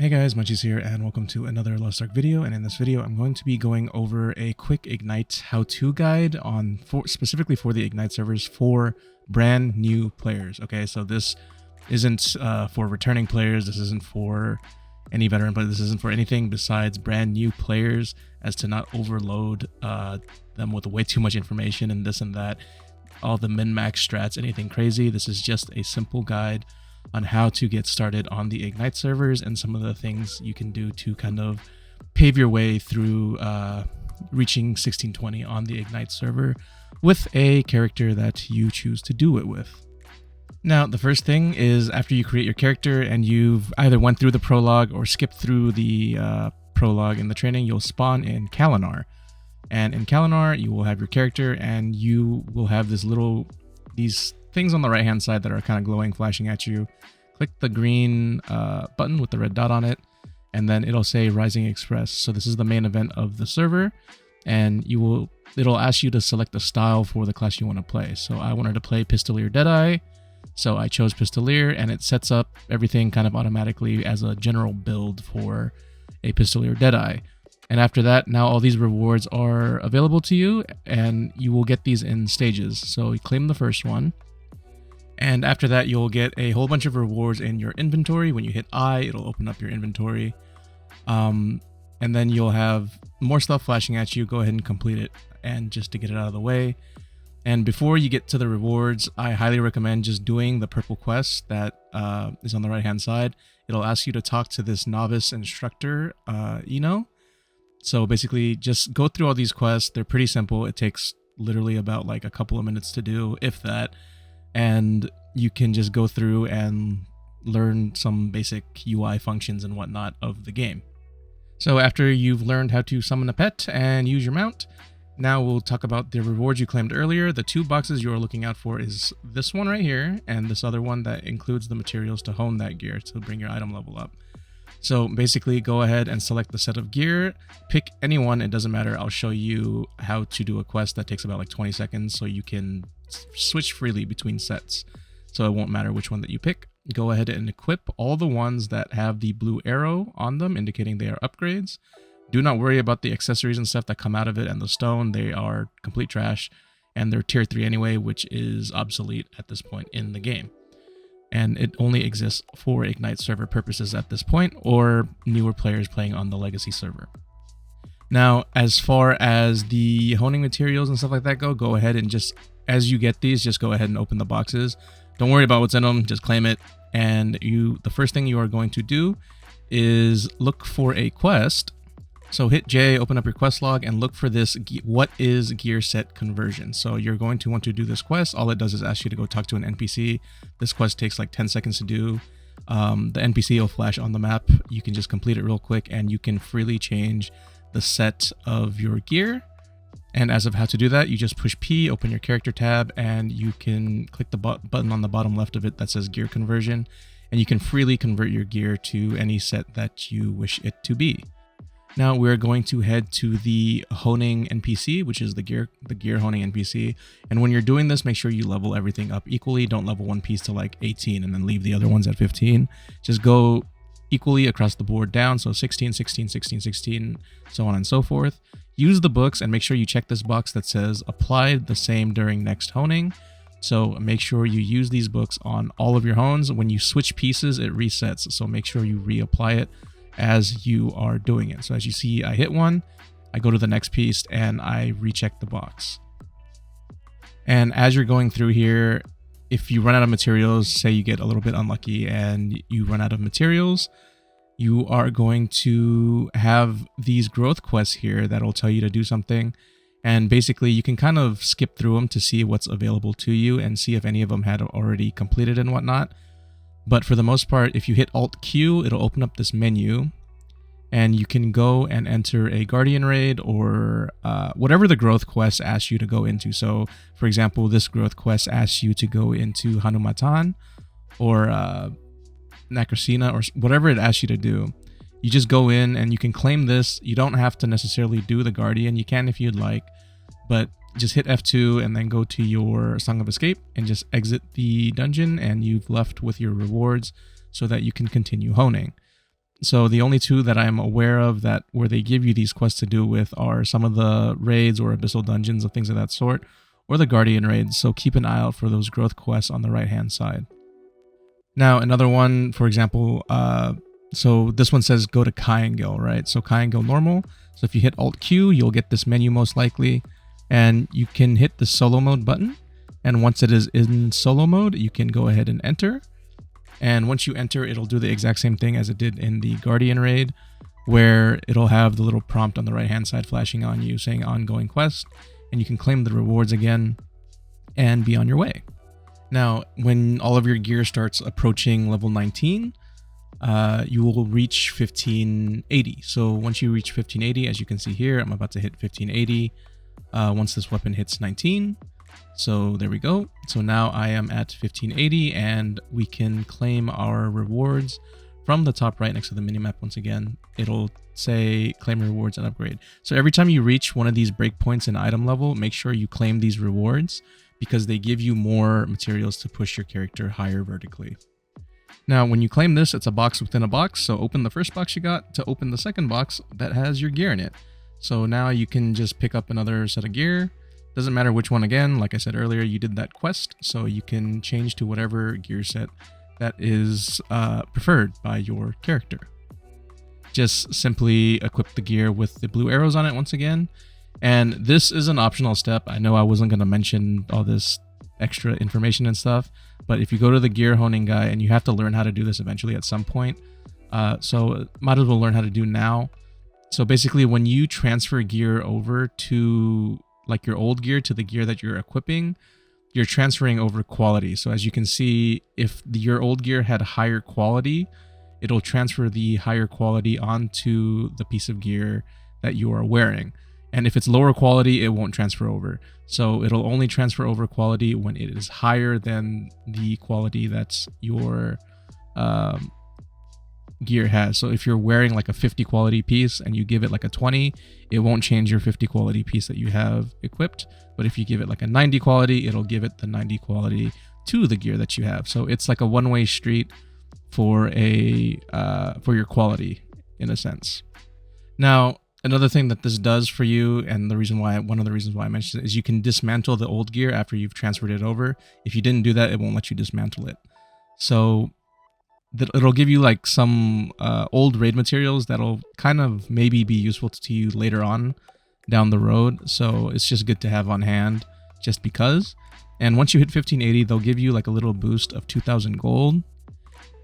Hey guys, Muncheez here and welcome to another Lost Ark video, and in this video I'm going to be going over a quick Ignite how-to guide specifically for the Ignite servers for brand new players. Okay, so this isn't for returning players, this isn't for any veteran, but this isn't for anything besides brand new players, as to not overload them with way too much information and this and that, all the min-max strats, anything crazy. This is just a simple guide on how to get started on the Ignite servers and some of the things you can do to kind of pave your way through reaching 1620 on the Ignite server with a character that you choose to do it with. Now, the first thing is, after you create your character and you've either went through the prologue or skipped through the prologue in the training, you'll spawn in Kalinar. And in Kalinar, you will have your character and you will have these things on the right hand side that are kind of glowing, flashing at you. Click the green button with the red dot on it, and then it'll say Rising Express. So this is the main event of the server, and it'll ask you to select a style for the class you want to play. So I wanted to play Pistolier Deadeye, so I chose Pistolier, and it sets up everything kind of automatically as a general build for a Pistolier Deadeye. And after that, now all these rewards are available to you, and you will get these in stages. So you claim the first one, and after that, you'll get a whole bunch of rewards in your inventory. When you hit I, it'll open up your inventory. And then you'll have more stuff flashing at you. Go ahead and complete it, and just to get it out of the way. And before you get to the rewards, I highly recommend just doing the purple quest that is on the right-hand side. It'll ask you to talk to this novice instructor, So basically, just go through all these quests. They're pretty simple. It takes literally about like a couple of minutes to do, if that. And you can just go through and learn some basic UI functions and whatnot of the game. So after you've learned how to summon a pet and use your mount, now we'll talk about the rewards you claimed earlier. The two boxes you are looking out for is this one right here, and this other one that includes the materials to hone that gear to bring your item level up. So basically, go ahead and select the set of gear, pick any one, it doesn't matter. I'll show you how to do a quest that takes about like 20 seconds, so you can switch freely between sets. So it won't matter which one that you pick. Go ahead and equip all the ones that have the blue arrow on them, indicating they are upgrades. Do not worry about the accessories and stuff that come out of it and the stone. They are complete trash, and they're tier 3 anyway, which is obsolete at this point in the game. And it only exists for Ignite server purposes at this point, or newer players playing on the legacy server. Now, as far as the honing materials and stuff like that go ahead and just, as you get these, just go ahead and open the boxes. Don't worry about what's in them, just claim it. And the first thing you are going to do is look for a quest. So hit J, open up your quest log, and look for this, what is gear set conversion? So you're going to want to do this quest. All it does is ask you to go talk to an NPC. This quest takes like 10 seconds to do. The NPC will flash on the map. You can just complete it real quick, and you can freely change the set of your gear. And as of how to do that, you just push P, open your character tab, and you can click the button on the bottom left of it that says gear conversion, and you can freely convert your gear to any set that you wish it to be. Now we're going to head to the honing NPC, which is the gear honing NPC. And when you're doing this, make sure you level everything up equally. Don't level one piece to like 18 and then leave the other ones at 15. Just go equally across the board down. So 16, 16, 16, 16, so on and so forth. Use the books and make sure you check this box that says applied the same during next honing. So make sure you use these books on all of your hones. When you switch pieces, it resets. So make sure you reapply it as you are doing it. So as you see, I hit one, I go to the next piece, and I recheck the box. And as you're going through here, if you run out of materials, say you get a little bit unlucky and you run out of materials, you are going to have these growth quests here that'll tell you to do something. And basically you can kind of skip through them to see what's available to you and see if any of them had already completed and whatnot. But for the most part, if you hit Alt Q, it'll open up this menu, and you can go and enter a Guardian raid or whatever the growth quest asks you to go into. So, for example, this growth quest asks you to go into Hanumatan or Nakrasina or whatever it asks you to do. You just go in and you can claim this. You don't have to necessarily do the Guardian. You can if you'd like, but just hit F2 and then go to your Song of Escape and just exit the dungeon, and you've left with your rewards so that you can continue honing. So the only two that I'm aware of that where they give you these quests to do with are some of the raids or abyssal dungeons or things of that sort, or the guardian raids. So keep an eye out for those growth quests on the right hand side. Now another one, for example, so this one says go to Kyangil, right? So Kyangil normal. So if you hit Alt Q, you'll get this menu most likely, and you can hit the solo mode button. And once it is in solo mode, you can go ahead and enter. And once you enter, it'll do the exact same thing as it did in the Guardian raid, where it'll have the little prompt on the right hand side flashing on you saying ongoing quest, and you can claim the rewards again and be on your way. Now, when all of your gear starts approaching level 19, you will reach 1580. So once you reach 1580, as you can see here, I'm about to hit 1580 once this weapon hits 19. So there we go. So now I am at 1580 and we can claim our rewards from the top right next to the minimap. Once again, it'll say claim rewards and upgrade. So every time you reach one of these breakpoints in item level, make sure you claim these rewards because they give you more materials to push your character higher vertically. Now, when you claim this, it's a box within a box. So open the first box you got to open the second box that has your gear in it. So now you can just pick up another set of gear. Doesn't matter which one again. Like I said earlier, you did that quest, so you can change to whatever gear set that is preferred by your character. Just simply equip the gear with the blue arrows on it once again. And this is an optional step. I know I wasn't going to mention all this extra information and stuff, but if you go to the gear honing guy, and you have to learn how to do this eventually at some point, so might as well learn how to do now. So basically, when you transfer gear over to like your old gear to the gear that you're equipping, you're transferring over quality. So as you can see, if your old gear had higher quality, it'll transfer the higher quality onto the piece of gear that you are wearing. And if it's lower quality, it won't transfer over. So it'll only transfer over quality when it is higher than the quality that's your gear has. So if you're wearing like a 50 quality piece and you give it like a 20, it won't change your 50 quality piece that you have equipped. But if you give it like a 90 quality, it'll give it the 90 quality to the gear that you have. So it's like a one-way street for your quality in a sense. Now, another thing that this does for you, and one of the reasons why I mentioned it, is you can dismantle the old gear after you've transferred it over. If you didn't do that, it won't let you dismantle it. So it'll give you like some old raid materials that'll kind of maybe be useful to you later on down the road. So it's just good to have on hand just because. And once you hit 1580, they'll give you like a little boost of 2000 gold.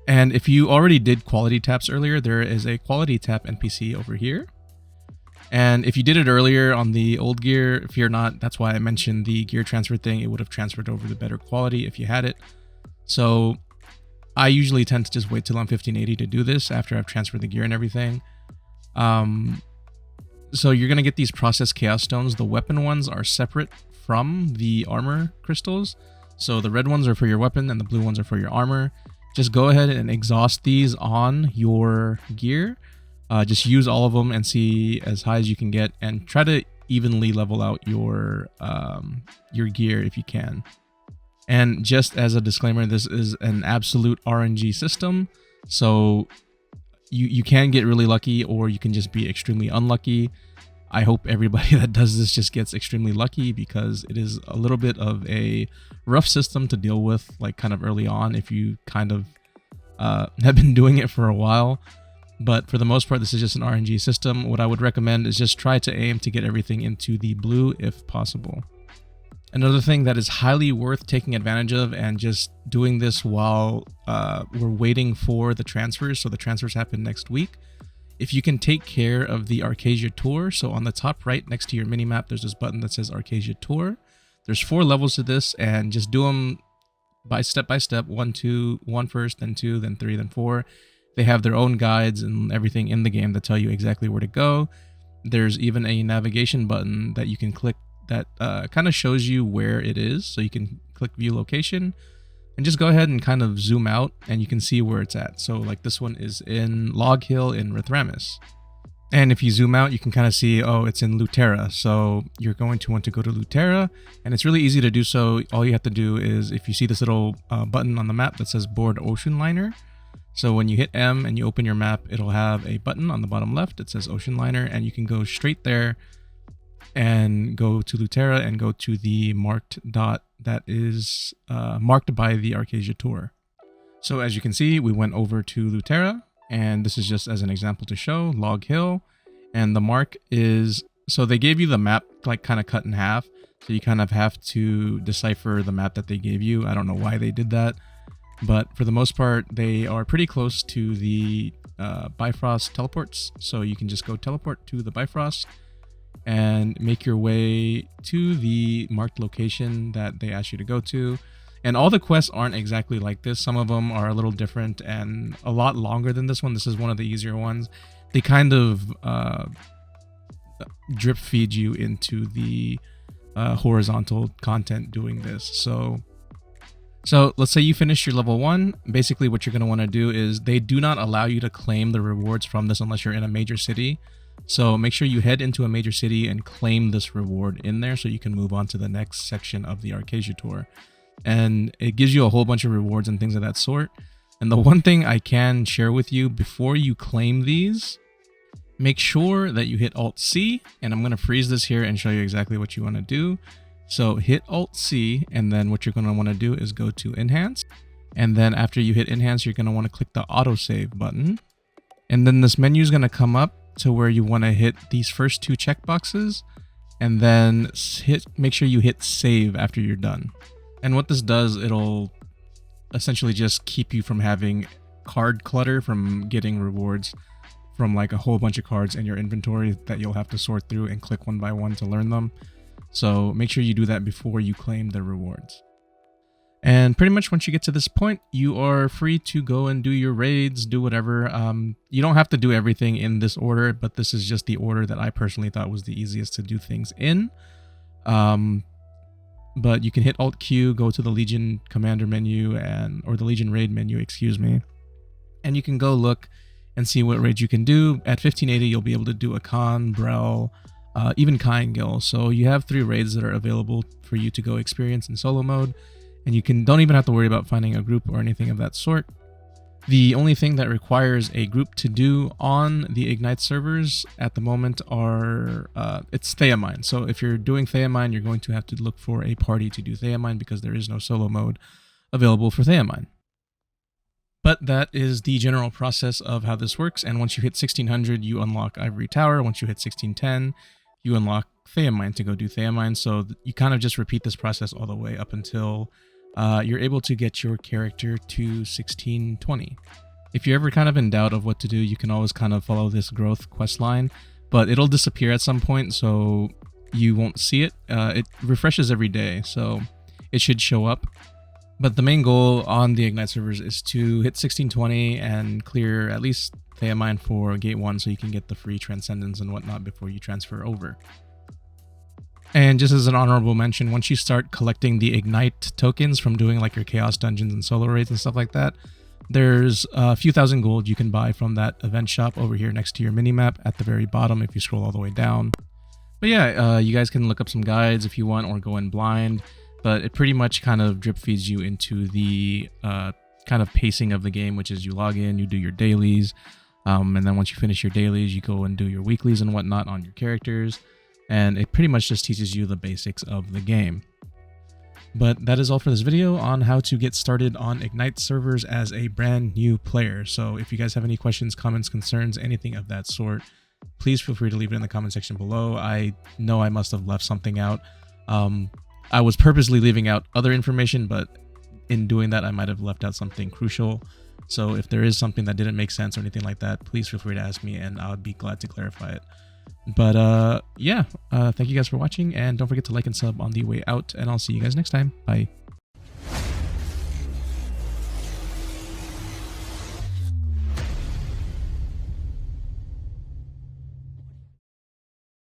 And if you already did quality taps earlier, there is a quality tap NPC over here. And if you did it earlier on the old gear, fear not. That's why I mentioned the gear transfer thing. It would have transferred over the better quality if you had it. So I usually tend to just wait till I'm 1580 to do this after I've transferred the gear and everything. So you're going to get these processed chaos stones. The weapon ones are separate from the armor crystals. So the red ones are for your weapon and the blue ones are for your armor. Just go ahead and exhaust these on your gear. Just use all of them and see as high as you can get, and try to evenly level out your gear if you can. And just as a disclaimer, this is an absolute RNG system, so you can get really lucky or you can just be extremely unlucky. I hope everybody that does this just gets extremely lucky, because it is a little bit of a rough system to deal with, like kind of early on if you kind of have been doing it for a while. But for the most part, this is just an RNG system. What I would recommend is just try to aim to get everything into the blue if possible. Another thing that is highly worth taking advantage of, and just doing this while we're waiting for the transfers, so the transfers happen next week, if you can take care of the Arkesia Tour. So on the top right next to your minimap, there's this button that says Arkesia Tour. There's 4 levels to this, and just do them by step, 1 first, then 2, then 3, then 4. They have their own guides and everything in the game that tell you exactly where to go. There's even a navigation button that you can click that kind of shows you where it is. So you can click view location and just go ahead and kind of zoom out and you can see where it's at. So like this one is in Log Hill in Rithramis. And if you zoom out, you can kind of see, oh, it's in Lutera. So you're going to want to go to Lutera, and it's really easy to do so. All you have to do is, if you see this little button on the map that says board ocean liner, So when you hit M and you open your map, it'll have a button on the bottom left. It says Ocean Liner, and you can go straight there and go to Lutera and go to the marked dot that is marked by the Arkesia Tour. So as you can see, we went over to Lutera, and this is just as an example to show Log Hill, and the mark is, so they gave you the map like kind of cut in half, so you kind of have to decipher the map that they gave you. I don't know why they did that, but for the most part, they are pretty close to the Bifrost teleports, so you can just go teleport to the Bifrost and make your way to the marked location that they asked you to go to. And all the quests aren't exactly like this. Some of them are a little different and a lot longer than this one. This is one of the easier ones. They kind of drip feed you into the horizontal content doing this. So let's say you finish your level 1. Basically what you're going to want to do is they do not allow you to claim the rewards from this unless you're in a major city. So make sure you head into a major city and claim this reward in there so you can move on to the next section of the Arkesia Tour. And it gives you a whole bunch of rewards and things of that sort. And the one thing I can share with you before you claim these, make sure that you hit Alt-C, and I'm going to freeze this here and show you exactly what you want to do. So hit Alt-C, and then what you're going to want to do is go to Enhance. And then after you hit Enhance, you're going to want to click the Autosave button. And then this menu is going to come up to where you want to hit these first 2 checkboxes, and then make sure you hit Save after you're done. And what this does, it'll essentially just keep you from having card clutter, from getting rewards from like a whole bunch of cards in your inventory that you'll have to sort through and click one by one to learn them. So make sure you do that before you claim the rewards. And pretty much once you get to this point, you are free to go and do your raids, do whatever. You don't have to do everything in this order, but this is just the order that I personally thought was the easiest to do things in. But you can hit Alt-Q, go to the Legion Commander menu, or the Legion Raid menu, excuse me. And you can go look and see what raids you can do. At 1580, you'll be able to do a Khan, Brel, even Kaingil. So you have 3 raids that are available for you to go experience in solo mode. And you don't even have to worry about finding a group or anything of that sort. The only thing that requires a group to do on the Ignite servers at the moment are, it's Theamine. So if you're doing Theamine, you're going to have to look for a party to do Theamine because there is no solo mode available for Theamine. But that is the general process of how this works. And once you hit 1600, you unlock Ivory Tower. Once you hit 1610, you unlock Theamine to go do Theamine. So you kind of just repeat this process all the way up until you're able to get your character to 1620. If you're ever kind of in doubt of what to do, you can always kind of follow this growth quest line, but it'll disappear at some point, so you won't see it. It refreshes every day, so it should show up. But the main goal on the Ignite servers is to hit 1620 and clear at least Theamine for Gate 1 so you can get the free Transcendence and whatnot before you transfer over. And just as an honorable mention, once you start collecting the Ignite tokens from doing like your Chaos Dungeons and solo raids and stuff like that, there's a few thousand gold you can buy from that event shop over here next to your minimap at the very bottom if you scroll all the way down. But yeah, you guys can look up some guides if you want or go in blind, but it pretty much kind of drip feeds you into the kind of pacing of the game, which is you log in, you do your dailies, and then once you finish your dailies, you go and do your weeklies and whatnot on your characters. And it pretty much just teaches you the basics of the game. But that is all for this video on how to get started on Ignite servers as a brand new player. So if you guys have any questions, comments, concerns, anything of that sort, please feel free to leave it in the comment section below. I know I must have left something out. I was purposely leaving out other information, but in doing that, I might have left out something crucial. So if there is something that didn't make sense or anything like that, please feel free to ask me and I would be glad to clarify it. But yeah, thank you guys for watching, and don't forget to like and sub on the way out, and I'll see you guys next time. Bye.